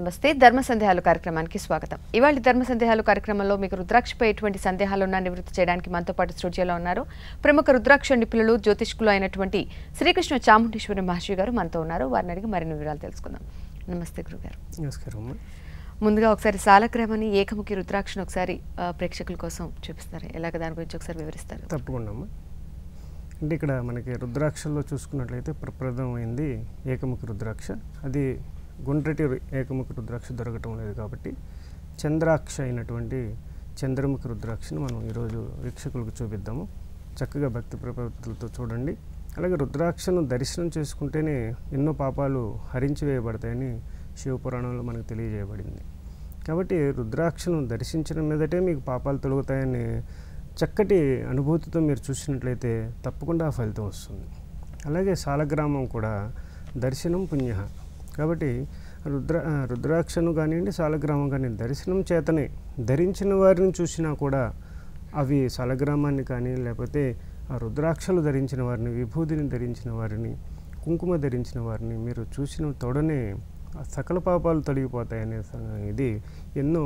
నమస్తే ధర్మ సందేహాలు కార్యక్రమానికి స్వాగతం. ఇవాళ ధర్మ సందేహాలు కార్యక్రమంలో మీకు రుద్రాక్షపై ఎటువంటి సందేహాలున్నా నివృత్తి చేయడానికి మనతో పాటు స్టూడియోలో ఉన్నారు ప్రముఖ రుద్రాక్ష నిపుణులు జ్యోతిష్కులు అయినటువంటి శ్రీకృష్ణ చాముండేశ్వరి మహర్షి గారు మనతో ఉన్నారు. వారిని అడిగి మరిన్ని వివరాలు తెలుసుకుందాం. నమస్తే గురుగారు. నమస్కారం. ముందుగా ఒకసారి సాలగ్రామాన్ని ఏకముఖి రుద్రాక్షను ఒకసారి ప్రేక్షకుల కోసం చూపిస్తారు, ఎలాగ దాని గురించి ఒకసారి వివరిస్తారు? తప్పకుండా. అంటే ఇక్కడ మనకి రుద్రాక్షల్లో చూసుకున్నట్లయితే ప్రప్రథమైంది ఏకముఖి రుద్రాక్ష. అది గుండ్రటి ఏకముఖి రుద్రాక్ష దొరకటం లేదు కాబట్టి చంద్రాక్ష అయినటువంటి చంద్రముఖి రుద్రాక్షను మనం ఈరోజు వీక్షకులకు చూపిద్దాము. చక్కగా భక్తి ప్రపత్తులతో చూడండి. అలాగే రుద్రాక్షను దర్శనం చేసుకుంటేనే ఎన్నో పాపాలు హరించి వేయబడతాయని శివపురాణంలో మనకు తెలియజేయబడింది. కాబట్టి రుద్రాక్షను దర్శించిన మీదటే మీకు పాపాలు తొలగుతాయని చక్కటి అనుభూతితో మీరు చూసినట్లయితే తప్పకుండా ఫలితం వస్తుంది. అలాగే సాలగ్రామం కూడా దర్శనం పుణ్య. కాబట్టి రుద్రాక్షను కానివ్వండి, సాలగ్రామం కానీ దర్శనం చేతనే ధరించిన వారిని చూసినా కూడా అవి సాలగ్రామాన్ని కానీ లేకపోతే ఆ రుద్రాక్షలు ధరించిన వారిని, విభూతిని ధరించిన వారిని, కుంకుమ ధరించిన వారిని మీరు చూసిన తోడనే సకల పాపాలు తొలగిపోతాయనే ఇది ఎన్నో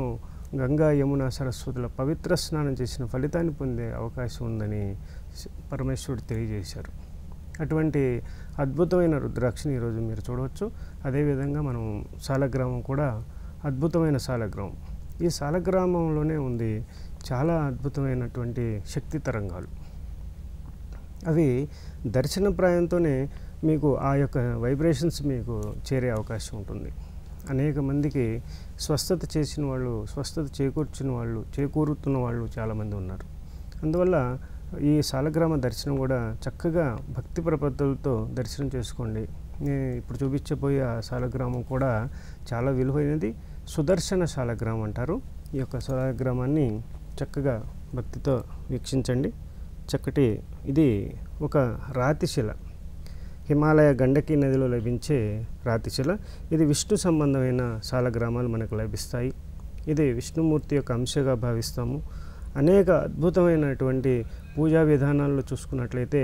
గంగా యమున సరస్వతుల పవిత్ర స్నానం చేసిన ఫలితాన్ని పొందే అవకాశం ఉందని పరమేశ్వరుడు తెలియజేశారు. అటువంటి అద్భుతమైన రుద్రాక్షని ఈరోజు మీరు చూడవచ్చు. అదేవిధంగా మనం సాలగ్రామం కూడా అద్భుతమైన సాలగ్రామం. ఈ సాలగ్రామంలోనే ఉంది చాలా అద్భుతమైనటువంటి శక్తి తరంగాలు. అవి దర్శనప్రాయంతోనే మీకు ఆ యొక్క వైబ్రేషన్స్ మీకు చేరే అవకాశం ఉంటుంది. అనేక మందికి స్వస్థత చేసిన వాళ్ళు, స్వస్థత చేకూరుతున్న వాళ్ళు చాలామంది ఉన్నారు. అందువల్ల ఈ సాలగ్రామ దర్శనం కూడా చక్కగా భక్తి ప్రపత్తులతో దర్శనం చేసుకోండి. ఇప్పుడు చూపించబోయే ఆ సాలగ్రామం కూడా చాలా విలువైనది. సుదర్శన సాలగ్రామం అంటారు. ఈ యొక్క సాలగ్రామాన్ని చక్కగా భక్తితో వీక్షించండి. చక్కటి ఇది ఒక రాతిశిల, హిమాలయ గండకీ నదిలో లభించే రాతిశిల. ఇది విష్ణు సంబంధమైన సాలగ్రామాలు మనకు లభిస్తాయి. ఇది విష్ణుమూర్తి యొక్క అంశగా భావిస్తాము. అనేక అద్భుతమైనటువంటి పూజా విధానాల్లో చూసుకున్నట్లయితే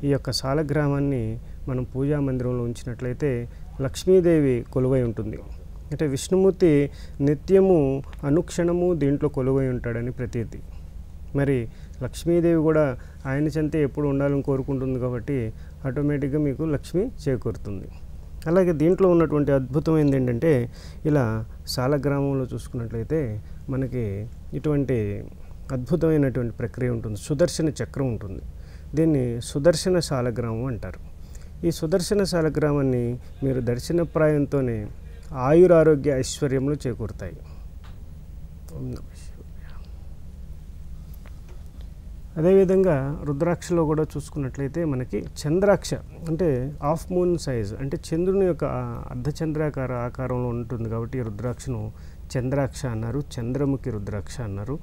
ఈ యొక్క సాలగ్రామాన్ని మనం పూజా మందిరంలో ఉంచినట్లయితే లక్ష్మీదేవి కొలువై ఉంటుంది. అంటే విష్ణుమూర్తి నిత్యము అనుక్షణము దీంట్లో కొలువై ఉంటాడని ప్రతీతి. మరి లక్ష్మీదేవి కూడా ఆయన చెంతే ఎప్పుడు ఉండాలని కోరుకుంటుంది కాబట్టి ఆటోమేటిక్గా మీకు లక్ష్మి చేకూరుతుంది. అలాగే దీంట్లో ఉన్నటువంటి అద్భుతమైనది ఏంటంటే ఇలా సాలగ్రామంలో చూసుకున్నట్లయితే మనకి ఇటువంటి అద్భుతమైనటువంటి ప్రక్రియ ఉంటుంది. సుదర్శన చక్రం ఉంటుంది. దీన్ని సుదర్శన సాలగ్రామం అంటారు. ఈ సుదర్శన సాలగ్రామాన్ని మీరు దర్శనప్రాయంతోనే ఆయురారోగ్య ఐశ్వర్యములు చేకూరుతాయి. అదేవిధంగా రుద్రాక్షలో కూడా చూసుకున్నట్లయితే మనకి చంద్రాక్ష అంటే హాఫ్ మూన్ సైజ్, అంటే చంద్రుని యొక్క అర్ధచంద్రాకార ఆకారంలో ఉంటుంది కాబట్టి ఈ రుద్రాక్షను చంద్రాక్ష అన్నారు, చంద్రముఖి రుద్రాక్ష అన్నారు.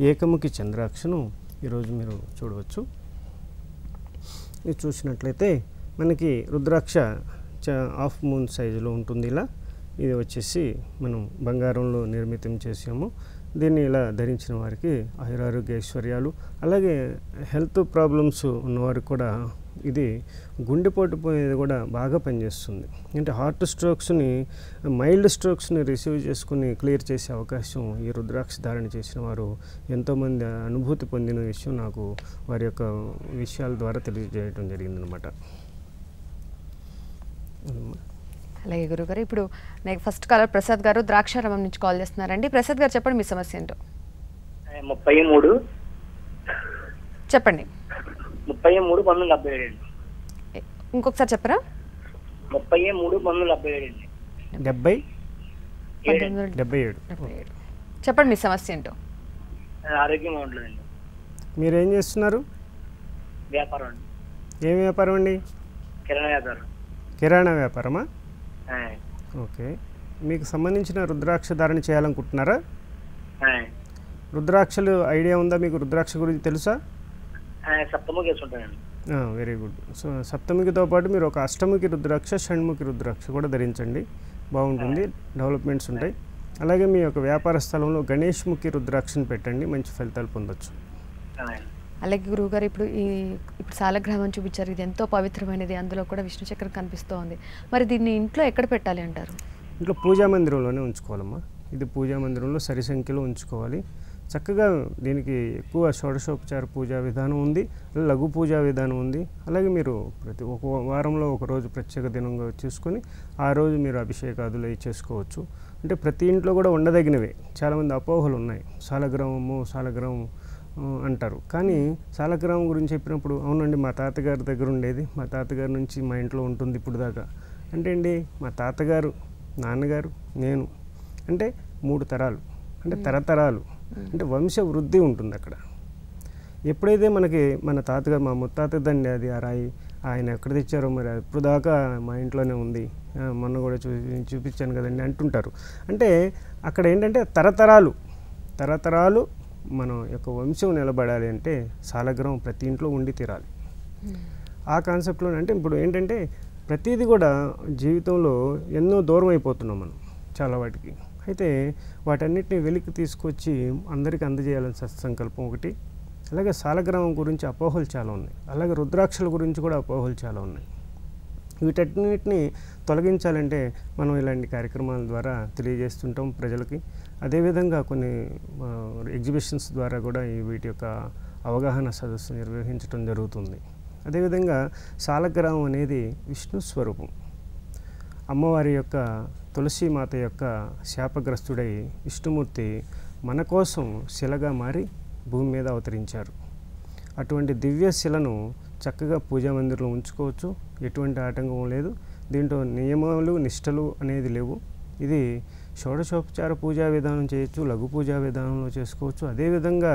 ఏకముఖి చంద్రాక్షను ఈరోజు మీరు చూడవచ్చు. ఇది చూసినట్లయితే మనకి రుద్రాక్ష హాఫ్ మూన్ సైజులో ఉంటుంది. ఇలా ఇది వచ్చేసి మనం బంగారంలో నిర్మితం చేసాము. దీన్ని ఇలా ధరించిన వారికి ఆయురారోగ్య ఐశ్వర్యాలు, అలాగే హెల్త్ ప్రాబ్లమ్స్ ఉన్నవారికి కూడా ఇది గుండెపోటు పోయేది కూడా బాగా పనిచేస్తుంది. అంటే హార్ట్ స్ట్రోక్స్ని, మైల్డ్ స్ట్రోక్స్ని రిసీవ్ చేసుకుని క్లియర్ చేసే అవకాశం ఈ రుద్రాక్ష ధారణ చేసిన వారు ఎంతోమంది అనుభూతి పొందిన విషయం నాకు వారి యొక్క విషయాల ద్వారా తెలియజేయడం జరిగిందనమాట. అలాగే గురుగారు, ఇప్పుడు నాకు ఫస్ట్ కాలర్ ప్రసాద్ గారు ద్రాక్షారామం నుంచి కాల్ చేస్తున్నారండి. ప్రసాద్ గారు చెప్పండి మీ సమస్య ఏంటో. 33 చెప్పండి. 33 1977. ఇంకొకసారి చెప్పరా? 33 1977. 77. చెప్పండి మీ సమస్య ఏంటో. ఆరోగ్యం ఉండలేదండి. మీరేం చేస్తున్నారు? వ్యాపారం అండి. ఏం వ్యాపారం అండి? కిరాణా వ్యాపారం. కిరాణా వ్యాపారమా? ఓకే. మీకు సంబంధించిన రుద్రాక్ష ధారణ చేయాలనుకుంటున్నారా? రుద్రాక్షలు ఐడియా ఉందా మీకు? రుద్రాక్ష గురించి తెలుసా? సప్తముఖి వేసుకుంటానండి. Very good. సో సప్తముఖితో పాటు మీరు ఒక అష్టముఖి రుద్రాక్ష, షణ్ముఖి రుద్రాక్ష కూడా ధరించండి, బాగుంటుంది, డెవలప్మెంట్స్ ఉంటాయి. అలాగే మీ యొక్క వ్యాపార స్థలంలో గణేష్ముఖి రుద్రాక్షను పెట్టండి, మంచి ఫలితాలు పొందొచ్చు. అలాగే గురువుగారు, ఇప్పుడు సాలగ్రామం చూపించారు, ఇది ఎంతో పవిత్రమైనది, అందులో కూడా విష్ణు చక్రం కనిపిస్తూ ఉంది. మరి దీన్ని ఇంట్లో ఎక్కడ పెట్టాలి అంటారు? ఇంట్లో పూజా మందిరంలోనే ఉంచుకోవాలమ్మా. ఇది పూజా మందిరంలో సరి సంఖ్యలో ఉంచుకోవాలి. చక్కగా దీనికి ఎక్కువ షోడశోపచార పూజా విధానం ఉంది, లఘు పూజా విధానం ఉంది. అలాగే మీరు ప్రతి ఒక వారంలో ఒక రోజు ప్రత్యేక దినంగా చూసుకొని ఆ రోజు మీరు అభిషేకాదులు అవి చేసుకోవచ్చు. అంటే ప్రతి ఇంట్లో కూడా ఉండదగినవే. చాలామంది అపోహలు ఉన్నాయి, సాలగ్రామం అంటారు. కానీ సాలగ్రామం గురించి చెప్పినప్పుడు అవునండి మా తాతగారి దగ్గర ఉండేది, మా తాతగారి నుంచి మా ఇంట్లో ఉంటుంది ఇప్పుడు దాకా. అంటే అండి మా తాతగారు, నాన్నగారు, నేను అంటే 3 తరాలు, అంటే తరతరాలు, అంటే వంశ వృద్ధి ఉంటుంది అక్కడ. ఎప్పుడైతే మనకి మన తాతగారు, మా ముత్తాతదండి అది ఆ రాయి, ఆయన ఎక్కడ తెచ్చారో మరి ఇప్పుడు దాకా మా ఇంట్లోనే ఉంది, మొన్న కూడా చూపించాను కదండి అంటుంటారు. అంటే అక్కడ ఏంటంటే తరతరాలు మన యొక్క వంశం నిలబడాలి అంటే సాలగ్రామం ప్రతి ఇంట్లో ఉండి తీరాలి. ఆ కాన్సెప్ట్లో అంటే ఇప్పుడు ఏంటంటే ప్రతిదీ కూడా జీవితంలో ఎన్నో దూరం అయిపోతున్నాం మనం చాలా వాటికి. అయితే వాటన్నిటిని వెలికి తీసుకొచ్చి అందరికీ అందజేయాలని సత్సంకల్పం ఒకటి. అలాగే సాలగ్రామం గురించి అపోహలు చాలా ఉన్నాయి, అలాగే రుద్రాక్షల గురించి కూడా అపోహలు చాలా ఉన్నాయి. వీటన్నిటిని తొలగించాలంటే మనం ఇలాంటి కార్యక్రమాల ద్వారా తెలియజేస్తుంటాం ప్రజలకి. అదేవిధంగా కొన్ని ఎగ్జిబిషన్స్ ద్వారా కూడా వీటి యొక్క అవగాహన సదస్సు నిర్వహించడం జరుగుతుంది. అదేవిధంగా సాలగ్రామం అనేది విష్ణు స్వరూపం. అమ్మవారి యొక్క తులసీమాత యొక్క శాపగ్రస్తుడై విష్ణుమూర్తి మన కోసం శిలగా మారి భూమి మీద అవతరించారు. అటువంటి దివ్య శిలను చక్కగా పూజా మందిరంలో ఉంచుకోవచ్చు, ఎటువంటి ఆటంకం లేదు. దీంట్లో నియమాలు నిష్టలు అనేది లేవు. ఇది షోడశోపచార పూజా విధానం చేయొచ్చు, లఘు పూజా విధానంలో చేసుకోవచ్చు. అదేవిధంగా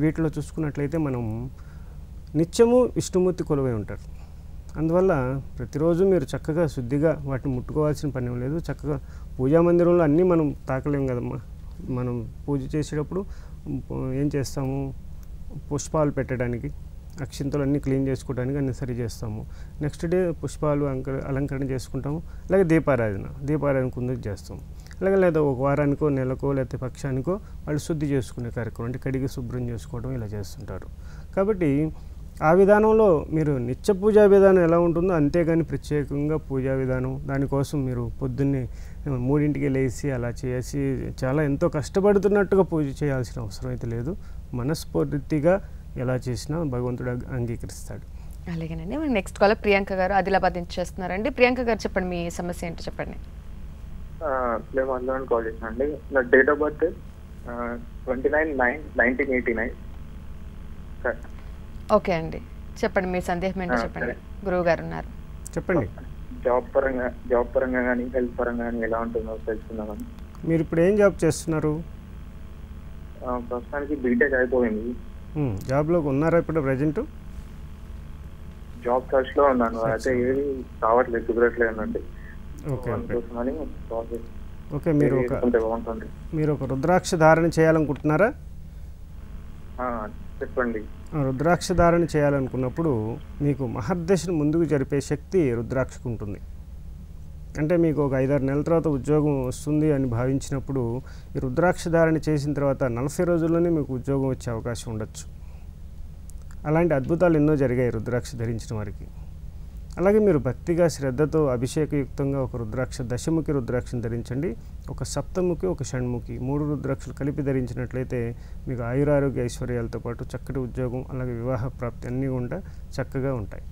వీటిలో చూసుకున్నట్లయితే మనం నిత్యము విష్ణుమూర్తి కొలువై ఉంటారు. అందువల్ల ప్రతిరోజు మీరు చక్కగా శుద్ధిగా వాటిని ముట్టుకోవాల్సిన పని లేదు. చక్కగా పూజా మందిరంలో అన్నీ మనం తాకలేము కదమ్మా. మనం పూజ చేసేటప్పుడు ఏం చేస్తాము, పుష్పాలు పెట్టడానికి, అక్షింతలు అన్నీ క్లీన్ చేసుకోవడానికి అన్నీ సరి చేస్తాము. నెక్స్ట్ డే పుష్పాలు అలంకరణ చేసుకుంటాము. అలాగే దీపారాధన కుందుకు చేస్తాము. అలాగే లేదా ఒక వారానికో నెలకో లేకపోతే పక్షానికో వాళ్ళు శుద్ధి చేసుకునే కార్యక్రమం, అంటే కడిగి శుభ్రం చేసుకోవడం ఇలా చేస్తుంటారు. కాబట్టి ఆ విధానంలో మీరు నిత్య పూజా విధానం ఎలా ఉంటుందో అంతేగాని ప్రత్యేకంగా పూజా విధానం దానికోసం మీరు పొద్దున్నే 3ంటికి లేచి అలా చేసి చాలా ఎంతో కష్టపడుతున్నట్టుగా పూజ చేయాల్సిన అవసరం అయితే లేదు. మనస్ఫూర్తిగా ఎలా చేసినా భగవంతుడు అంగీకరిస్తాడు. అలాగేనండి. మన నెక్స్ట్ కాలర్ ప్రియాంక గారు ఆదిలాబాద్ నుంచి చేస్తున్నారండి. ప్రియాంక గారు చెప్పండి, మీ సమస్య ఏంటో చెప్పండి. కాల్ చేసానండి. నా డేట్ ఆఫ్ బర్త్ 29/9/1989. ఓకే అండి, చెప్పండి మీ సందేహం ఏంటో చెప్పండి. గురువు గారు ఉన్నారు, చెప్పండి. జాబ్ పరంగా కానీ హెల్త్ పరంగా కానీ ఎలా ఉంటుందో తెలుసుకుందామని. మీరు ఇప్పుడు ఏం జాబ్ చేస్తున్నారు? ప్రస్తుతానికి బీటెక్ అయిపోయింది. జాబ్లో ఉన్నారా ఇప్పుడు ప్రజెంట్? జాబ్ సర్చ్ లో ఉన్నాను, అయితే ఏది రావట్లేదు, కుదరట్లేదు అండి. ఓకే, మీరు ఒక రుద్రాక్ష ధారణ చేయాలనుకుంటున్నారా? చెప్పండి. రుద్రాక్ష ధారణ చేయాలనుకున్నప్పుడు మీకు మహర్దశను ముందుకు జరిపే శక్తి రుద్రాక్షకు ఉంటుంది. అంటే మీకు ఒక 5-6 నెలల తర్వాత ఉద్యోగం వస్తుంది అని భావించినప్పుడు ఈ రుద్రాక్ష ధారణ చేసిన తర్వాత 40 రోజుల్లోనే మీకు ఉద్యోగం వచ్చే అవకాశం ఉండొచ్చు. అలాంటి అద్భుతాలు ఎన్నో జరిగాయి రుద్రాక్ష ధరించిన వారికి. అలాగే మీరు భక్తిగా శ్రద్ధతో అభిషేకయుక్తంగా ఒక రుద్రాక్ష, దశముఖి రుద్రాక్షను ధరించండి. ఒక సప్తముఖి, ఒక షణ్ముఖి, 3 రుద్రాక్షలు కలిపి ధరించినట్లయితే మీకు ఆయురారోగ్య ఐశ్వర్యాలతో పాటు చక్కటి ఉద్యోగం, అలాగే వివాహ ప్రాప్తి అన్నీ కూడా చక్కగా ఉంటాయి.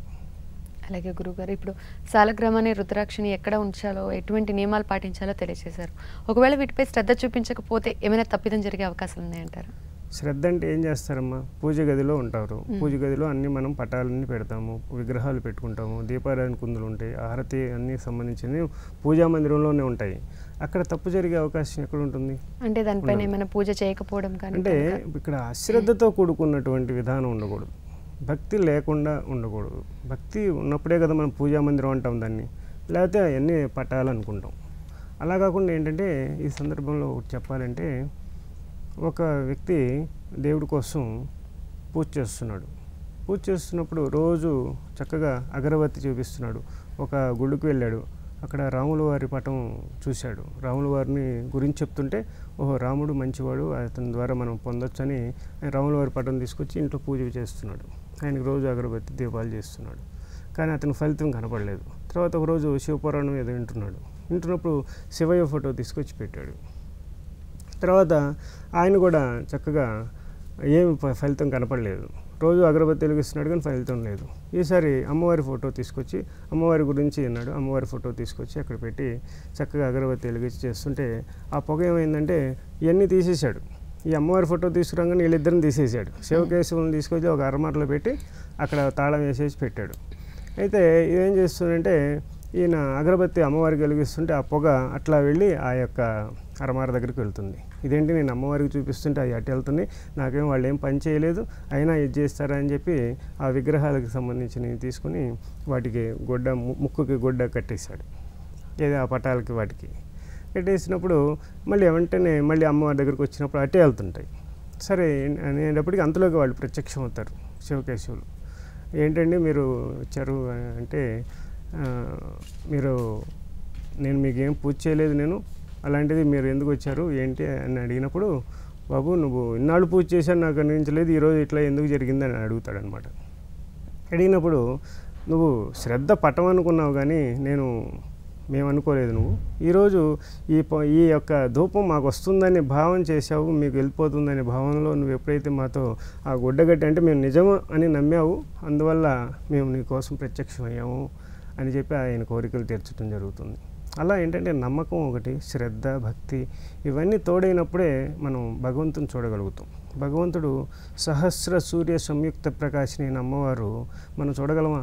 అలాగే గురువుగారు, ఇప్పుడు సాలగ్రామాన్ని రుద్రాక్షని ఎక్కడ ఉంచాలో, ఎటువంటి నియమాలు పాటించాలో తెలియజేశారు. ఒకవేళ వీటిపై శ్రద్ధ చూపించకపోతే ఏమైనా తప్పిదం జరిగే అవకాశాలు ఉన్నాయంటారు? శ్రద్ధ అంటే ఏం చేస్తారమ్మా, పూజ గదిలో ఉంటారు. పూజ గదిలో అన్నీ మనం పటాలన్నీ పెడతాము, విగ్రహాలు పెట్టుకుంటాము, దీపారాధన కుందులు ఉంటాయి, ఆరతి అన్నీ సంబంధించినవి పూజా మందిరంలోనే ఉంటాయి. అక్కడ తప్పు జరిగే అవకాశం ఎక్కడ ఉంటుంది? అంటే దానిపైన ఏమైనా పూజ చేయకపోవడం కానీ, అంటే ఇక్కడ అశ్రద్ధతో కూడుకున్నటువంటి విధానం ఉండకూడదు, భక్తి లేకుండా ఉండకూడదు. భక్తి ఉన్నప్పుడే కదా మనం పూజా మందిరం అంటాం దాన్ని, లేకపోతే అవన్నీ పటాలు అనుకుంటాం. అలా కాకుండా ఏంటంటే ఈ సందర్భంలో చెప్పాలంటే, ఒక వ్యక్తి దేవుడి కోసం పూజ చేస్తున్నప్పుడు రోజు చక్కగా అగరబత్తి చూపిస్తున్నాడు. ఒక గుడికి వెళ్ళాడు, అక్కడ రాముల వారి పటం చూశాడు. రాముల వారిని గురించి చెప్తుంటే ఓహో రాముడు మంచివాడు, అతని ద్వారా మనం పొందొచ్చని రాముల వారి పటం తీసుకొచ్చి ఇంట్లో పూజ చేస్తున్నాడు. ఆయనకు రోజు అగరబత్తి దీపాలు చేస్తున్నాడు, కానీ అతని ఫలితం కనపడలేదు. తర్వాత ఒకరోజు శివపురాణం ఏదో వింటున్నాడు. వింటున్నప్పుడు శివయ్య ఫోటో తీసుకొచ్చి పెట్టాడు. తర్వాత ఆయన కూడా చక్కగా ఏమి ఫలితం కనపడలేదు. రోజు అగరబత్తి వెలిగిస్తున్నాడు కానీ ఫలితం లేదు. ఈసారి అమ్మవారి ఫోటో తీసుకొచ్చి అమ్మవారి గురించి అన్నాడు. అమ్మవారి ఫోటో తీసుకొచ్చి అక్కడ పెట్టి చక్కగా అగరబత్తి వెలిగించి చేస్తుంటే ఆ పొగ ఏమైందంటే ఇవన్నీ తీసేశాడు. ఈ అమ్మవారి ఫోటో తీసుకురాగానే వీళ్ళిద్దరిని తీసేశాడు. శివకేశవులను తీసుకొచ్చి ఒక అరమారలో పెట్టి అక్కడ తాళం వేసేసి పెట్టాడు. అయితే ఇదేం చేస్తుందంటే ఈయన అగరబత్తి అమ్మవారికి వెలిగిస్తుంటే ఆ పొగ అట్లా వెళ్ళి ఆ యొక్క అరమార దగ్గరికి వెళ్తుంది. ఇదేంటి నేను అమ్మవారికి చూపిస్తుంటే అవి అటు వెళ్తుంది, నాకేం వాళ్ళు ఏం పని చేయలేదు, అయినా ఇది చేస్తారా అని చెప్పి ఆ విగ్రహాలకు సంబంధించినవి తీసుకుని వాటికి గొడ్డ ముక్కుకి గొడ్డ కట్టేశాడు. ఏదో ఆ పటాలకి వాటికి కట్టేసినప్పుడు మళ్ళీ వెంటనే మళ్ళీ అమ్మవారి దగ్గరికి వచ్చినప్పుడు అటే వెళ్తుంటాయి. సరే అనేటప్పటికి అంతలోకి వాళ్ళు ప్రత్యక్షం అవుతారు శివకేశవులు. ఏంటండి మీరు వచ్చారు అంటే నేను మీకు ఏం పూజ చేయలేదు, నేను అలాంటిది మీరు ఎందుకు వచ్చారు ఏంటి అని అడిగినప్పుడు, బాబు నువ్వు ఇన్నాళ్ళు పూజ చేశాను నాకు అనిపించలేదు, ఈరోజు ఇట్లా ఎందుకు జరిగిందని అడుగుతాడనమాట. అడిగినప్పుడు నువ్వు శ్రద్ధ పటం అనుకున్నావు కానీ మేము అనుకోలేదు, నువ్వు ఈరోజు ఈ యొక్క ధూపం మాకు వస్తుందని భావం చేసావు, మీకు వెళ్ళిపోతుందనే భావనలో నువ్వు ఎప్పుడైతే మాతో ఆ గుడ్డగట్టి అంటే మేము నిజము అని నమ్మావు, అందువల్ల మేము నీ కోసం ప్రత్యక్షమయ్యాము అని చెప్పి ఆయన కోరికలు తీర్చడం జరుగుతుంది. అలా ఏంటంటే నమ్మకం ఒకటి, శ్రద్ధ, భక్తి ఇవన్నీ తోడైనప్పుడే మనం భగవంతుని చూడగలుగుతాం. భగవంతుడు సహస్ర సూర్య సంయుక్త ప్రకాశిని అమ్మవారు మనం చూడగలమా?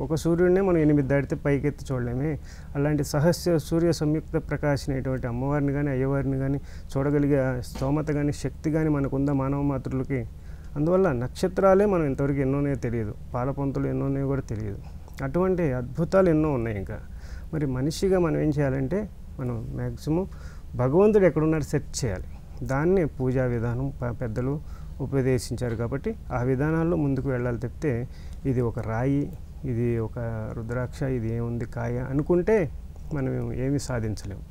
ఒక సూర్యుడినే మనం 8 దాటితే పైకెత్తి చూడలేమే. అలాంటి సహస్ర సూర్య సంయుక్త ప్రకాశినటువంటి అమ్మవారిని కానీ అయ్యవారిని కానీ చూడగలిగే స్తోమత కానీ శక్తి కానీ మనకుందా మానవ మాతృలకి? అందువల్ల నక్షత్రాలే మనం ఇంతవరకు ఎన్నోనే తెలియదు, పాలపంతులు ఎన్నోనే కూడా తెలియదు. అటువంటి అద్భుతాలు ఎన్నో ఉన్నాయి. ఇంకా మరి మనిషిగా మనం ఏం చేయాలంటే మనం మ్యాక్సిమం భగవంతుడు ఎక్కడున్నాడు సెర్చ్ చేయాలి. దాన్ని పూజా విధానం పెద్దలు ఉపదేశించారు కాబట్టి ఆ విధానాల్లో ముందుకు వెళ్ళాలి తప్పితే ఇది ఒక రాయి, ఇది ఒక రుద్రాక్ష, ఇది ఏముంది కాయ అనుకుంటే మనం ఏమీ సాధించలేము.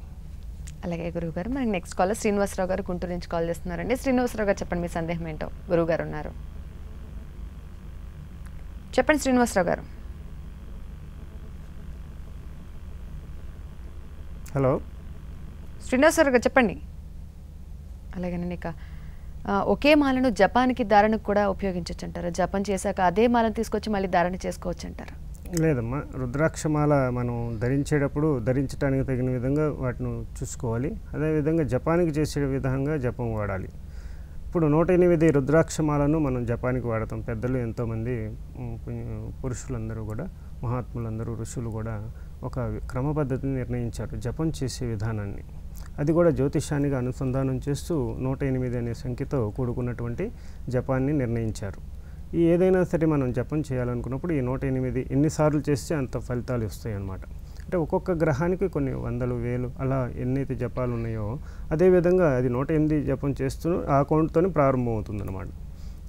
అలాగే గురువుగారు, మనకి నెక్స్ట్ కాలర్ శ్రీనివాసరావు గారు గుంటూరు నుంచి కాల్ చేస్తున్నారండి. శ్రీనివాసరావు గారు చెప్పండి, మీ సందేహం ఏంటో. గురువుగారు ఉన్నారు, చెప్పండి శ్రీనివాసరావు గారు. హలో శ్రీనివాసరావు గారు చెప్పండి. అలాగేనండి, ఇక ఒకే మాలను జపానికి ధారణకు కూడా ఉపయోగించవచ్చు అంటారా? జపం చేశాక అదే మాలను తీసుకొచ్చి మళ్ళీ ధారణ చేసుకోవచ్చు అంటారా? లేదమ్మా, రుద్రాక్షమాల మనం ధరించేటప్పుడు ధరించడానికి తగిన విధంగా వాటిని చూసుకోవాలి. అదేవిధంగా జపానికి చేసే విధంగా జపం వాడాలి. ఇప్పుడు 108 రుద్రాక్షమాలను మనం జపానికి వాడతాం. పెద్దలు ఎంతోమంది పురుషులందరూ కూడా, మహాత్ములందరూ, ఋషులు కూడా ఒక క్రమ పద్ధతిని నిర్ణయించారు జపం చేసే విధానాన్ని. అది కూడా జ్యోతిషానికి అనుసంధానం చేస్తూ 108 అనే సంఖ్యతో కూడుకున్నటువంటి జపాన్ని నిర్ణయించారు. ఈ ఏదైనా సరే మనం జపం చేయాలనుకున్నప్పుడు ఈ 108 ఎన్నిసార్లు చేస్తే అంత ఫలితాలు వస్తాయి అన్నమాట. అంటే ఒక్కొక్క గ్రహానికి కొన్ని వందలు వేలు అలా ఎన్నైతే జపాలు ఉన్నాయో అదేవిధంగా అది 108 జపం చేస్తూ ఆ కౌంట్తోనే ప్రారంభమవుతుందన్నమాట.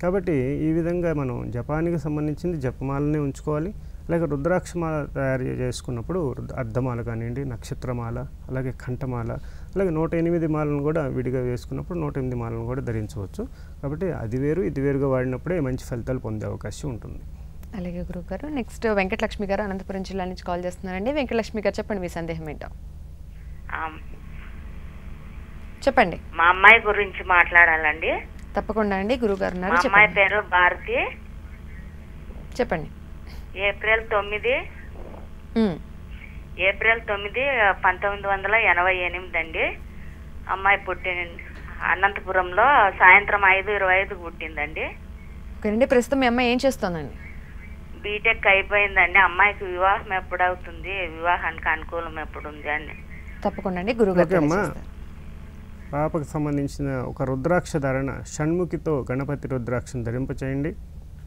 కాబట్టి ఈ విధంగా మనం జపానికి సంబంధించింది జపమాలనే ఉంచుకోవాలి. అలాగే రుద్రాక్షమాల తయారు చేసుకున్నప్పుడు అర్ధమాల కానివ్వండి, నక్షత్రమాల, అలాగే కంఠమాల, అలాగే 108 మాలను కూడా విడిగా వేసుకున్నప్పుడు 108 మాలను కూడా ధరించవచ్చు. కాబట్టి అది వేరు ఇది వేరుగా వాడినప్పుడే మంచి ఫలితాలు పొందే అవకాశం ఉంటుంది. అలాగే గురువు గారు, నెక్స్ట్ వెంకటలక్ష్మి గారు అనంతపురం జిల్లా నుంచి కాల్ చేస్తున్నారండి. వెంకటలక్ష్మి గారు చెప్పండి, మీ సందేహం ఏంటో. చెప్పండి. మా అమ్మాయి గురించి మాట్లాడాలండి. తప్పకుండా అండి, గురువు గారు ఉన్నారు. అమ్మాయి పేరు భారతి. చెప్పండి. ఏప్రిల్ 9 1988 అండి. అమ్మాయి పుట్టింది అనంతపురంలో సాయంత్రం 5:25 పుట్టిందండి. ఓకేనండి, ప్రస్తుతం మీ అమ్మాయి ఏం చేస్తోందండి? బీటెక్ అయిపోయిందండి. అమ్మాయికి వివాహం ఎప్పుడు అవుతుంది, వివాహానికి అనుకూలం ఎప్పుడు ఉంది అని. తప్పకుండా అండి, గురువు గారు. పాపకు సంబంధించిన ఒక రుద్రాక్ష ధారణ షణ్ముఖితో గణపతి రుద్రాక్షను ధరింపచేయండి.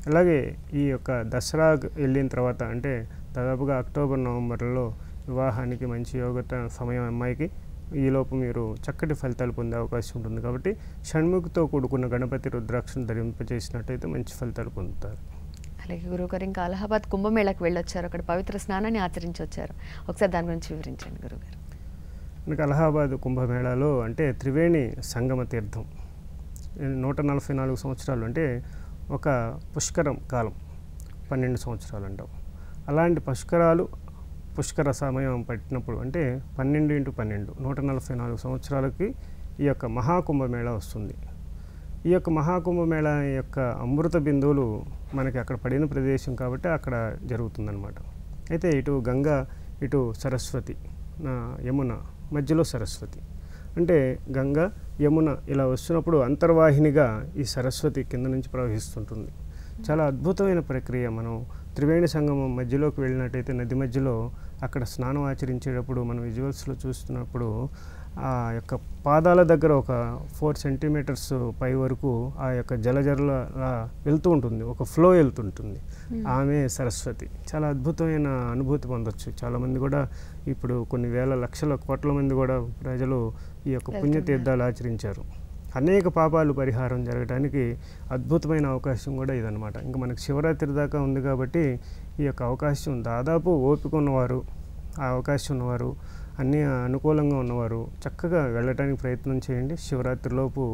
అలాగే ఈ యొక్క దసరా వెళ్ళిన తర్వాత అంటే దాదాపుగా అక్టోబర్ నవంబర్లో వివాహానికి మంచి యోగత సమయం అమ్మాయికి. ఈలోపు మీరు చక్కటి ఫలితాలు పొందే అవకాశం ఉంటుంది. కాబట్టి షణ్ముఖితో కూడుకున్న గణపతి రుద్రాక్షను ధరింపచేసినట్టయితే మంచి ఫలితాలు పొందుతారు. అలాగే గురువుగారు, ఇంకా అలహాబాద్ కుంభమేళాకు వెళ్ళొచ్చారు, అక్కడ పవిత్ర స్నానాన్ని ఆచరించి వచ్చారు. ఒకసారి దాని గురించి వివరించండి గురువుగారు. మనకి అలహాబాద్ కుంభమేళాలో అంటే త్రివేణి సంగమ తీర్థం 144 సంవత్సరాలు అంటే ఒక పుష్కరం కాలం 12 సంవత్సరాలు అంటాం. అలాంటి పుష్కరాలు పుష్కర సమయం పట్టినప్పుడు అంటే 12x12 144 సంవత్సరాలకి ఈ యొక్క మహాకుంభమేళా వస్తుంది. ఈ యొక్క మహాకుంభమేళా యొక్క అమృత బిందువులు మనకి అక్కడ పడిన ప్రదేశం కాబట్టి అక్కడ జరుగుతుందన్నమాట. అయితే ఇటు గంగా ఇటు సరస్వతి, యమున మధ్యలో సరస్వతి, అంటే గంగా యమున ఇలా వస్తున్నప్పుడు అంతర్వాహినిగా ఈ సరస్వతి కింద నుంచి ప్రవహిస్తుంటుంది. చాలా అద్భుతమైన ప్రక్రియ. మనం త్రివేణి సంగమం మధ్యలోకి వెళ్ళినట్టయితే నది మధ్యలో అక్కడ స్నానం ఆచరించేటప్పుడు మనం విజువల్స్లో చూస్తున్నప్పుడు ఆ యొక్క పాదాల దగ్గర ఒక 4 సెంటీమీటర్స్ పై వరకు ఆ యొక్క జలజరల వెళ్తూ ఉంటుంది, ఒక ఫ్లో వెళ్తుంటుంది. ఆమె సరస్వతి. చాలా అద్భుతమైన అనుభూతి పొందొచ్చు. చాలామంది కూడా ఇప్పుడు కొన్ని వేల లక్షల కోట్ల మంది కూడా ప్రజలు ఈ యొక్క పుణ్యతీర్థాలు ఆచరించారు. అనేక పాపాలు పరిహారం జరగడానికి అద్భుతమైన అవకాశం కూడా ఇదన్నమాట. ఇంకా మనకి శివరాత్రి దాకా ఉంది కాబట్టి ఈ యొక్క అవకాశం దాదాపు ఓపిక ఉన్నవారు, ఆ అవకాశం ఉన్నవారు, అన్నీ అనుకూలంగా ఉన్నవారు చక్కగా వెళ్ళటానికి ప్రయత్నం చేయండి. శివరాత్రిలోపు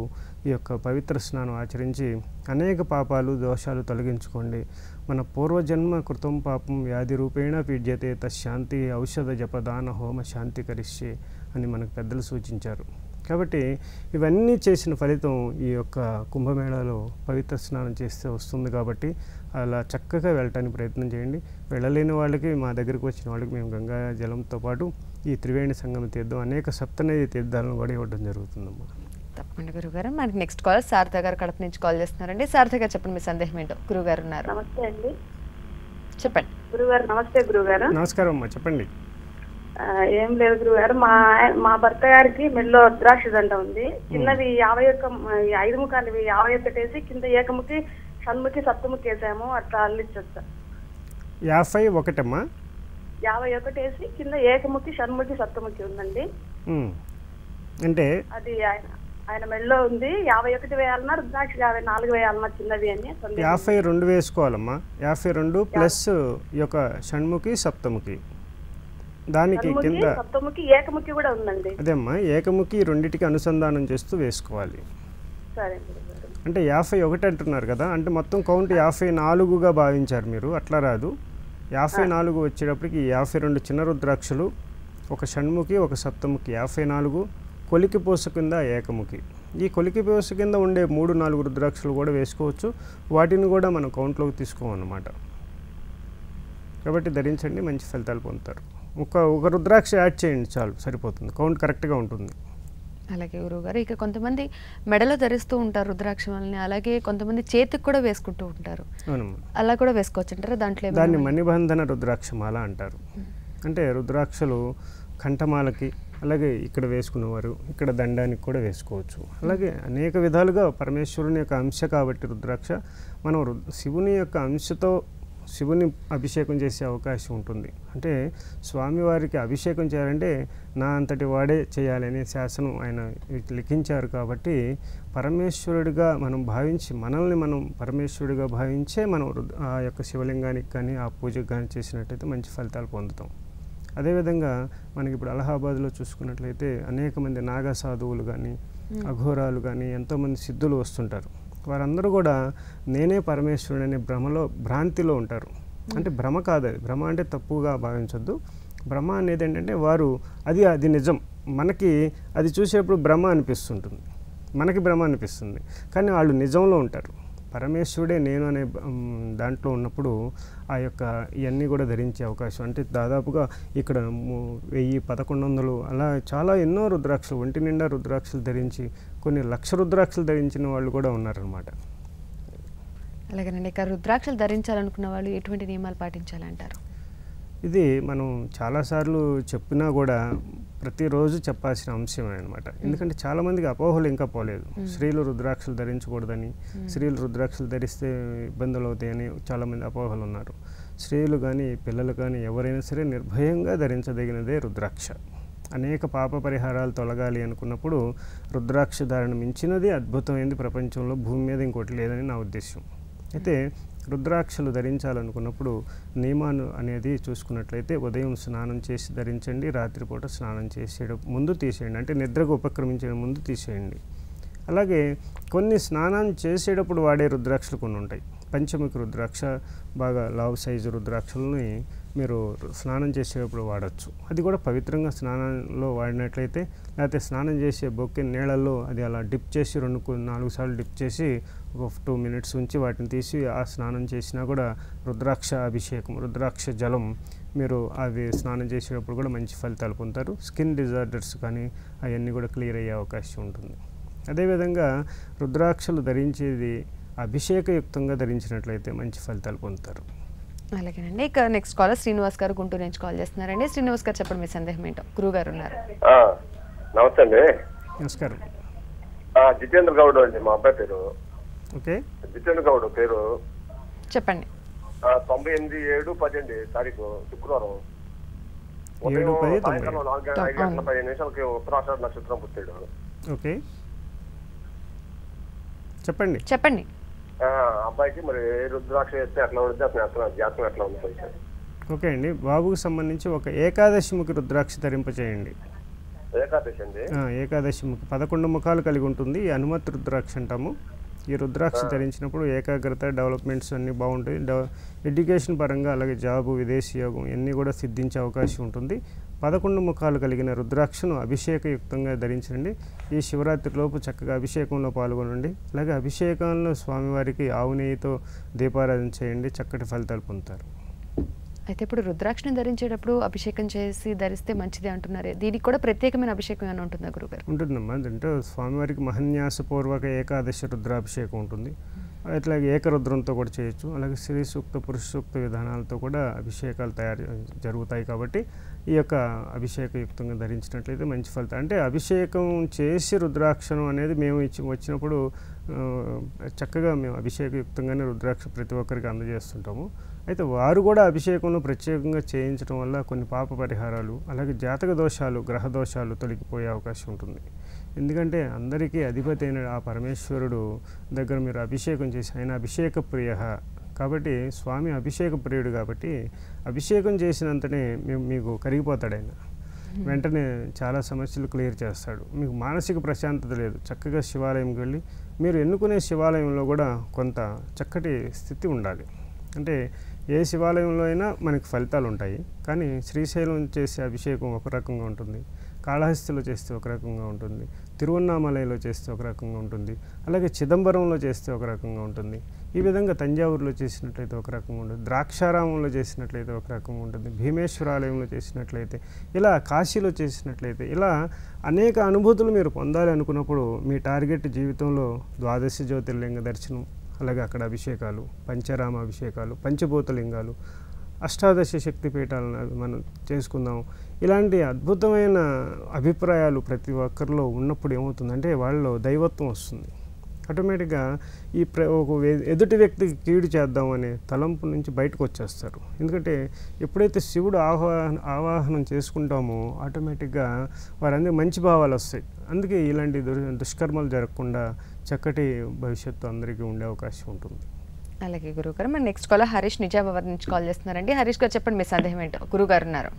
ఈ యొక్క పవిత్ర స్నానం ఆచరించి అనేక పాపాలు దోషాలు తొలగించుకోండి. మన పూర్వజన్మ కృతం పాపం వ్యాధి రూపేణ పీడ్యతే తశాంతి ఔషధ జపదాన హోమ శాంతి కరిష్యే అని మనకు పెద్దలు సూచించారు. కాబట్టి ఇవన్నీ చేసిన ఫలితం ఈ యొక్క కుంభమేళాలో పవిత్ర స్నానం చేస్తే వస్తుంది. కాబట్టి అలా చక్కగా వెళ్ళటానికి ప్రయత్నం చేయండి. వెళ్ళలేని వాళ్ళకి, మా దగ్గరికి వచ్చిన వాళ్ళకి మేము గంగా జలంతో పాటు ఈ త్రివేణి సంగమ తీర్థం, అనేక సప్తనది తీర్థాలను కూడా ఇవ్వడం జరుగుతుందమ్మా. తప్పకుండా గురుగారు. మనకి నెక్స్ట్ కాల్ శారద గారు కడప నుంచి కాల్ చేస్తున్నారండి. శారద గారు చెప్పండి, మీ సందేహం ఏంటో. గురుగారు ఉన్నారు. నమస్తే అండి. చెప్పండి గురుగారు. నమస్తే గురుగారు. నమస్కారం అమ్మా, చెప్పండి. ఏం లేదు గురుగారు, మా భర్త గారికి మెల్లో రుద్రాక్ష దండ ఉంది. కిందవి 5 ముఖాలు 51 వేసి కింద ఏకముఖి షణ్ముఖి సప్తముఖి వేసాము. అట్లా అల్లించొచ్చా? 51 అమ్మా. 51 వేసి కింద ఏకముఖి షణ్ముఖి సప్తముఖి ఉందండి. అంటే అది ఆయన మెల్లో ఉంది. 51 వేయాలన్నా రుద్రాక్ష 54 వేయాలన్నా చిన్నవి అని. 52 వేసుకోవాలమ్మా. 52 ప్లస్ ఈ యొక్క షణ్ముఖి సప్తముఖి, దానికి కింద సప్తముఖి ఏకముఖి కూడా ఉందండి. అదేమ్మా, ఏకముఖి రెండిటికి అనుసంధానం చేస్తూ వేసుకోవాలి. సరే అంటే 51 అంటున్నారు కదా, అంటే మొత్తం కౌంట్ 54గా భావించారు మీరు. అట్లా రాదు. 54 వచ్చేటప్పటికి 52 చిన్న రుద్రాక్షలు, ఒక షణ్ముఖి ఒక సప్తముఖి, 54 కొలికి పూస కింద ఏకముఖి. ఈ కొలికి పూస కింద ఉండే 3-4 రుద్రాక్షలు కూడా వేసుకోవచ్చు. వాటిని కూడా మనం కౌంట్లోకి తీసుకోమన్నమాట. కాబట్టి ధరించండి, మంచి ఫలితాలు పొందుతారు. ఒక రుద్రాక్ష యాడ్ చేయండి చాలు, సరిపోతుంది. కౌంట్ కరెక్ట్గా ఉంటుంది. అలాగే గురువుగారు, ఇక కొంతమంది మెడలో ధరిస్తూ ఉంటారు రుద్రాక్షమాలని, అలాగే కొంతమంది చేతికి కూడా వేసుకుంటూ ఉంటారు. అలా కూడా వేసుకోవచ్చు అంటారా? దాంట్లో దాన్ని మణిబంధన రుద్రాక్షమాల అంటారు. అంటే రుద్రాక్షలు కంఠమాలకి, అలాగే ఇక్కడ వేసుకునేవారు ఇక్కడ దండానికి కూడా వేసుకోవచ్చు. అలాగే అనేక విధాలుగా పరమేశ్వరుని యొక్క అంశ కాబట్టి రుద్రాక్ష, మనం శివుని యొక్క అంశతో శివుని అభిషేకం చేసే అవకాశం ఉంటుంది. అంటే స్వామివారికి అభిషేకం చేయాలంటే నా అంతటి వాడే చేయాలనే శాసనం ఆయన లిఖించారు. కాబట్టి పరమేశ్వరుడిగా మనం భావించి, మనల్ని మనం పరమేశ్వరుడిగా భావించే మనం ఆ యొక్క శివలింగానికి కానీ ఆ పూజకు కానీ చేసినట్టయితే మంచి ఫలితాలు పొందుతాం. అదేవిధంగా మనకి ఇప్పుడు అలహాబాద్లో చూసుకున్నట్లయితే అనేక మంది నాగా సాధువులు కానీ అఘోరాలు కానీ ఎంతోమంది సిద్ధులు వస్తుంటారు. వారందరూ కూడా నేనే పరమేశ్వరుడు అనే భ్రాంతిలో ఉంటారు. అంటే భ్రమ కాదు అది. భ్రమ అంటే తప్పుగా భావించొద్దు. భ్రమ అనేది ఏంటంటే వారు అది నిజం, మనకి అది చూసేప్పుడు భ్రమ అనిపిస్తుంటుంది, మనకి భ్రమ అనిపిస్తుంది, కానీ వాళ్ళు నిజంలో ఉంటారు. పరమేశ్వరుడే నేను అనే దాంట్లో ఉన్నప్పుడు ఆ యొక్క ఇవన్నీ కూడా ధరించే అవకాశం. అంటే దాదాపుగా ఇక్కడ 1000-1100 అలా చాలా ఎన్నో రుద్రాక్షలు, ఒంటి నిండా రుద్రాక్షలు ధరించి కొన్ని లక్ష రుద్రాక్షలు ధరించిన వాళ్ళు కూడా ఉన్నారనమాట. అలాగేనండి. ఇక రుద్రాక్షలు ధరించాలనుకున్న వాళ్ళు ఎటువంటి నియమాలు పాటించాలంటారు? ఇది మనం చాలాసార్లు చెప్పినా కూడా ప్రతిరోజు చెప్పాల్సిన అంశమే అనమాట. ఎందుకంటే చాలామందికి అపోహలు ఇంకా పోలేదు. స్త్రీలు రుద్రాక్షలు ధరించకూడదని, స్త్రీలు రుద్రాక్షలు ధరిస్తే ఇబ్బందులు అవుతాయని చాలామంది అపోహలు ఉన్నారు. స్త్రీలు కానీ పిల్లలు కానీ ఎవరైనా సరే నిర్భయంగా ధరించదగినదే రుద్రాక్ష. అనేక పాప పరిహారాలు తొలగాలి అనుకున్నప్పుడు రుద్రాక్ష ధారణ మించినది అద్భుతమైనది ప్రపంచంలో భూమి మీద ఇంకోటి లేదని నా ఉద్దేశం. అయితే రుద్రాక్షలు ధరించాలనుకున్నప్పుడు నియమాలు అనేది చూసుకున్నట్లయితే ఉదయం స్నానం చేసి ధరించండి, రాత్రిపూట స్నానం చేసేటప్పుడు ముందు తీసేయండి, అంటే నిద్రకు ఉపక్రమించే ముందు తీసేయండి. అలాగే కొన్ని స్నానం చేసేటప్పుడు వాడే రుద్రాక్షలు కొన్ని ఉంటాయి. పంచముఖి రుద్రాక్ష, బాగా లావు సైజు రుద్రాక్షలని మీరు స్నానం చేసేటప్పుడు వాడచ్చు. అది కూడా పవిత్రంగా స్నానంలో వాడినట్లయితే, లేకపోతే స్నానం చేసే బొక్కే నీళ్ళల్లో అది అలా డిప్ చేసి 4 సార్లు డిప్ చేసి ఒక 2 మినిట్స్ ఉంచి వాటిని తీసి ఆ స్నానం చేసినా కూడా రుద్రాక్ష అభిషేకం, రుద్రాక్ష జలం మీరు అది స్నానం చేసేటప్పుడు కూడా మంచి ఫలితాలు పొందుతారు. స్కిన్ డిజార్డర్స్ కానీ అవన్నీ కూడా క్లియర్ అయ్యే అవకాశం ఉంటుంది. అదేవిధంగా రుద్రాక్షలు ధరించేది అభిషేకయుక్తంగా ధరించినట్లయితే మంచి ఫలితాలు పొందుతారు. అలాగేనండి. ఇక నెక్స్ట్ కాలర్ శ్రీనివాస్ గారు గుంటూరు నుంచి కాల్ చేస్తున్నారండి. శ్రీనివాస్ గారు చెప్పండి మీ సందేహం ఏంటో. గురువు గారు ఉన్నారు. నమస్తే అండి. నమస్కారం. జితేంద్ర గౌడ్ అండి మా అబ్బాయి పేరు. ఓకే, జితేంద్ర గౌడ్ పేరు. చెప్పండి. 98/7/10 తారీఖు శుక్రవారం 7/10 సాయంకాలం 4:05 ఉత్తరాషాఢ నక్షత్రం పుట్టాడు. ఓకే, చెప్పండి. చెప్పండి. అబ్బాయికి మరి రుద్రాక్ష వేస్తే ఎట్లా ఉంటుంది, జాతకం ఎట్లా ఉంది? ఓకే అండి, బాబుకు సంబంధించి ఒక ఏకాదశిముఖి రుద్రాక్ష ధరింపచేయండి. ఏకాదశి అండి. ఏకాదశిముఖి 11 ముఖాలు కలిగి ఉంటుంది. ఈ హనుమత్ రుద్రాక్ష అంటాము. ఈ రుద్రాక్ష ధరించినప్పుడు ఏకాగ్రత, డెవలప్మెంట్స్ అన్నీ బాగుంటాయి. ఎడ్యుకేషన్ పరంగా అలాగే జాబు, విదేశీ యోగం ఇవన్నీ కూడా సిద్ధించే అవకాశం ఉంటుంది. 11 ముఖాలు కలిగిన రుద్రాక్షను అభిషేకయుక్తంగా ధరించండి. ఈ శివరాత్రిలోపు చక్కగా అభిషేకంలో పాల్గొనండి. అలాగే అభిషేకంలో స్వామివారికి ఆవు నెయ్యితో దీపారాధన చేయండి, చక్కటి ఫలితాలు పొందుతారు. అయితే ఇప్పుడు రుద్రాక్షని ధరించేటప్పుడు అభిషేకం చేసి ధరిస్తే మంచిది అంటున్నారే, దీనికి కూడా ప్రత్యేకమైన అభిషేకం ఏమైనా ఉంటుందా గురుగారు? ఉంటుందమ్మా. అంటే స్వామివారికి మహన్యాసపూర్వక ఏకాదశి రుద్రాభిషేకం ఉంటుంది. అట్లాగే ఏకరుద్రంతో కూడా చేయొచ్చు. అలాగే స్త్రీ సూక్త, పురుష సూక్త విధానాలతో కూడా అభిషేకాలు జరుగుతాయి. కాబట్టి ఈ యొక్క అభిషేకయుక్తంగా ధరించినట్లయితే మంచి ఫలితం. అంటే అభిషేకం చేసి రుద్రాక్షను అనేది మేము వచ్చినప్పుడు చక్కగా మేము అభిషేకయుక్తంగానే రుద్రాక్ష ప్రతి ఒక్కరికి అందజేస్తుంటాము. అయితే వారు కూడా అభిషేకంలో ప్రత్యేకంగా చేయించడం వల్ల కొన్ని పాప పరిహారాలు, అలాగే జాతక దోషాలు, గ్రహ దోషాలు తొలగిపోయే అవకాశం ఉంటుంది. ఎందుకంటే అందరికీ అధిపతి అయిన ఆ పరమేశ్వరుడు దగ్గర మీరు అభిషేకం చేసి, ఆయన అభిషేక ప్రియ కాబట్టి, స్వామి అభిషేక ప్రియుడు కాబట్టి అభిషేకం చేసినంతనే మీకు కరిగిపోతాడు. ఆయన వెంటనే చాలా సమస్యలు క్లియర్ చేస్తాడు. మీకు మానసిక ప్రశాంతత లేదు, చక్కగా శివాలయంకి వెళ్ళి మీరు ఎన్నుకునే శివాలయంలో కూడా కొంత చక్కటి స్థితి ఉండాలి. అంటే ఏ శివాలయంలో అయినా మనకి ఫలితాలు ఉంటాయి, కానీ శ్రీశైలం చేసే అభిషేకం ఒక రకంగా ఉంటుంది, కాళహస్తిలో చేస్తే ఒక రకంగా ఉంటుంది, తిరువన్నామలైలో చేస్తే ఒక రకంగా ఉంటుంది, అలాగే చిదంబరంలో చేస్తే ఒక రకంగా ఉంటుంది. ఈ విధంగా తంజావూరులో చేసినట్లయితే ఒక రకంగా ఉంటుంది, ద్రాక్షారామంలో చేసినట్లయితే ఒక రకంగా ఉంటుంది, భీమేశ్వరాలయంలో చేసినట్లయితే, ఇలా కాశీలో చేసినట్లయితే, ఇలా అనేక అనుభూతులు మీరు పొందాలి అనుకున్నప్పుడు మీ టార్గెట్ జీవితంలో 12 జ్యోతిర్లింగ దర్శనం, అలాగే అక్కడ అభిషేకాలు, పంచరామ అభిషేకాలు, పంచభూతలింగాలు, అష్టాదశ శక్తి పీఠాలను మనం చేసుకుందాం. ఇలాంటి అద్భుతమైన అభిప్రాయాలు ప్రతి ఒక్కరిలో ఉన్నప్పుడు ఏమవుతుందంటే వాళ్ళలో దైవత్వం వస్తుంది. ఆటోమేటిక్గా ఈ ఎదుటి వ్యక్తికి కీడు చేద్దామనే తలంపు నుంచి బయటకు వచ్చేస్తారు. ఎందుకంటే ఎప్పుడైతే శివుడు ఆవాహనం చేసుకుంటామో ఆటోమేటిక్గా వారందరికీ మంచి భావాలు వస్తాయి. అందుకే ఇలాంటి దుష్కర్మలు జరగకుండా చక్కటి భవిష్యత్తు అందరికీ ఉండే అవకాశం ఉంటుంది. అలాగే గురువుగారు, మన నెక్స్ట్ కాల్ హరీష్ నిజామాబాద్ నుంచి కాల్ చేస్తున్నారండి. హరీష్ గారు చెప్పండి మీ సందేహం ఏంటో. గురువుగారు ఉన్నారు,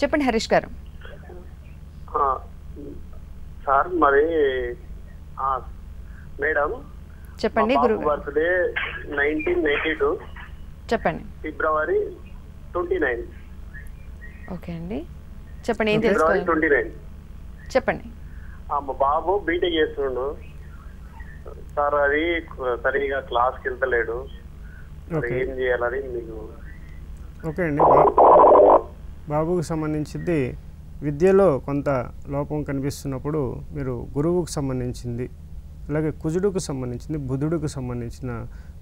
చెప్పండి హరీష్ గారు. సార్ మరి మేడం చెప్పండి. గురువు బర్త్డే 1992 చెప్పండి. ఫిబ్రవరి 29. ఓకే అండి, చెప్పండి ఏం తెలుసుకోవాలి. 29 చెప్పండి. మా బాబు బీటెక్ చేస్తుండు సార్, అది సరిగా క్లాస్కి వెళ్తలేడు, ఏం చేయాలని మీకు. ఓకే అండి, బాబుకు సంబంధించింది విద్యలో కొంత లోపం కనిపిస్తున్నప్పుడు మీరు గురువుకు సంబంధించింది, అలాగే కుజుడుకు సంబంధించింది, బుధుడికి సంబంధించిన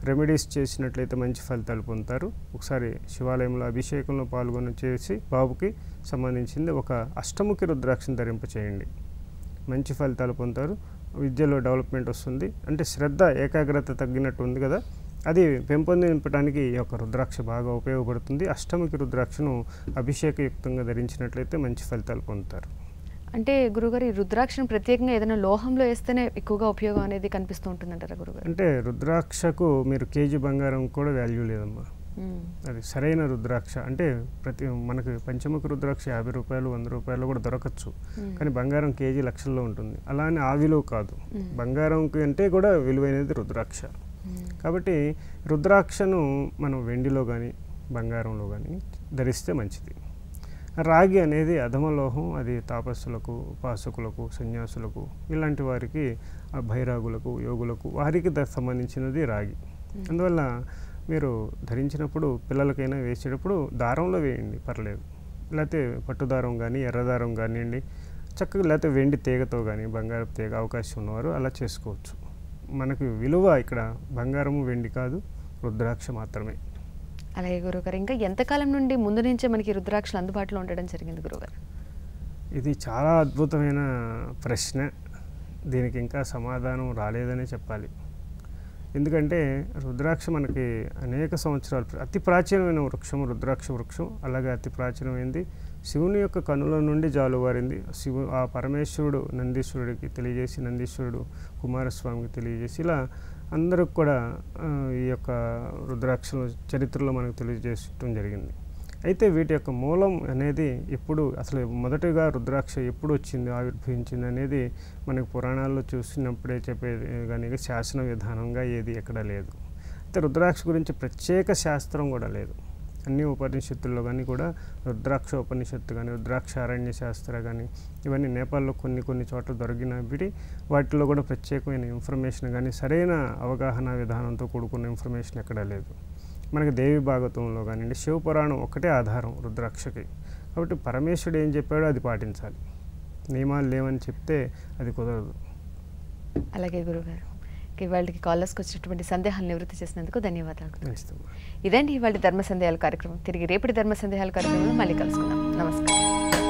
రెమెడీస్ చేసినట్లయితే మంచి ఫలితాలు పొందుతారు. ఒకసారి శివాలయంలో అభిషేకంలో పాల్గొని చేసి బాబుకి సంబంధించింది ఒక అష్టముఖి రుద్రాక్షను ధరింపచేయండి, మంచి ఫలితాలు పొందుతారు. విద్యలో డెవలప్మెంట్ వస్తుంది. అంటే శ్రద్ధ, ఏకాగ్రత తగ్గినట్టు ఉంది కదా, అది పెంపొందించడానికి ఈ యొక్క రుద్రాక్ష బాగా ఉపయోగపడుతుంది. అష్టముఖి రుద్రాక్షను అభిషేకయుక్తంగా ధరించినట్లయితే మంచి ఫలితాలు పొందుతారు. అంటే గురుగారు, ఈ రుద్రాక్షను ప్రత్యేకంగా ఏదైనా లోహంలో వేస్తేనే ఎక్కువగా ఉపయోగం అనేది కనిపిస్తూ ఉంటుందంటారా గురుగారు? అంటే రుద్రాక్షకు మీరు కేజీ బంగారం కూడా వాల్యూ లేదమ్మా. అది సరైన రుద్రాక్ష అంటే మనకి పంచముఖి రుద్రాక్ష 50 రూపాయలు 100 రూపాయలు కూడా దొరకచ్చు, కానీ బంగారం కేజీ లక్షల్లో ఉంటుంది. అలానే ఆ విలువ కాదు, బంగారం అంటే కూడా విలువైనది రుద్రాక్ష. కాబట్టి రుద్రాక్షను మనం వెండిలో కానీ బంగారంలో కానీ ధరిస్తే మంచిది. రాగి అనేది అధమలోహం, అది తాపస్సులకు, ఉపాసకులకు, సన్యాసులకు, ఇలాంటి వారికి, భైరాగులకు, యోగులకు, వారికి సంబంధించినది రాగి. అందువల్ల మీరు ధరించినప్పుడు పిల్లలకైనా వేసేటప్పుడు దారంలో వేయండి, పర్లేదు. లేకపోతే పట్టుదారం కానీ ఎర్రదారం కానివ్వండి, చక్కగా లేకపోతే వెండి తీగతో కానీ బంగారపు తీగ అవకాశం ఉన్నవారు అలా చేసుకోవచ్చు. మనకు విలువ ఇక్కడ బంగారము వెండి కాదు, రుద్రాక్ష మాత్రమే. అలాగే గురుగారు, ఇంకా ఎంతకాలం నుండి ముందు నుంచే మనకి రుద్రాక్షలు అందుబాటులో ఉండడం జరిగింది గురుగారు? ఇది చాలా అద్భుతమైన ప్రశ్న. దీనికి ఇంకా సమాధానం రాలేదనే చెప్పాలి. ఎందుకంటే రుద్రాక్ష మనకి అనేక సంవత్సరాలు, అతి ప్రాచీనమైన వృక్షం రుద్రాక్ష వృక్షం. అలాగే అతి ప్రాచీనమైంది, శివుని యొక్క కనుల నుండి జాలువారింది. ఆ పరమేశ్వరుడు నందీశ్వరుడికి తెలియజేసి, నందీశ్వరుడు కుమారస్వామికి తెలియజేసి, ఇలా అందరికి కూడా ఈ యొక్క రుద్రాక్షల చరిత్రలో మనకు తెలియజేయడం జరిగింది. అయితే వీటి యొక్క మూలం అనేది ఎప్పుడు, అసలు మొదటగా రుద్రాక్ష ఎప్పుడు వచ్చింది, ఆవిర్భవించింది అనేది మనకు పురాణాల్లో చూసినప్పుడే చెప్పేది కానీ శాసన విధానంగా ఏది ఎక్కడ లేదు. అయితే రుద్రాక్ష గురించి ప్రత్యేక శాస్త్రం కూడా లేదు. అన్ని ఉపనిషత్తుల్లో కానీ కూడా రుద్రాక్ష ఉపనిషత్తు కానీ, రుద్రాక్ష అరణ్య శాస్త్ర కానీ, ఇవన్నీ నేపాల్లో కొన్ని చోట్ల దొరికినవి. వాటిలో కూడా ప్రత్యేకమైన ఇన్ఫర్మేషన్ కానీ, సరైన అవగాహన విధానంతో కూడుకున్న ఇన్ఫర్మేషన్ ఎక్కడా లేదు. మనకి దేవి భాగవతంలో కానివ్వండి, శివపురాణం ఒకటే ఆధారం రుద్రాక్షకి. కాబట్టి పరమేశ్వరుడు ఏం చెప్పాడో అది పాటించాలి. నియమాలు లేవని చెప్తే అది కుదరదు. అలాగే గురుగారు, ఇవాళకి కాలర్స్కి వచ్చినటువంటి సందేహాలు నివృత్తి చేసినందుకు ధన్యవాదాలు. మంచిది. ఇదండి ఇవాళ ధర్మ సందేహాల కార్యక్రమం. తిరిగి రేపటి ధర్మ సందేహాల కార్యక్రమంలో మళ్ళీ కలుసుకుందాం. నమస్కారం.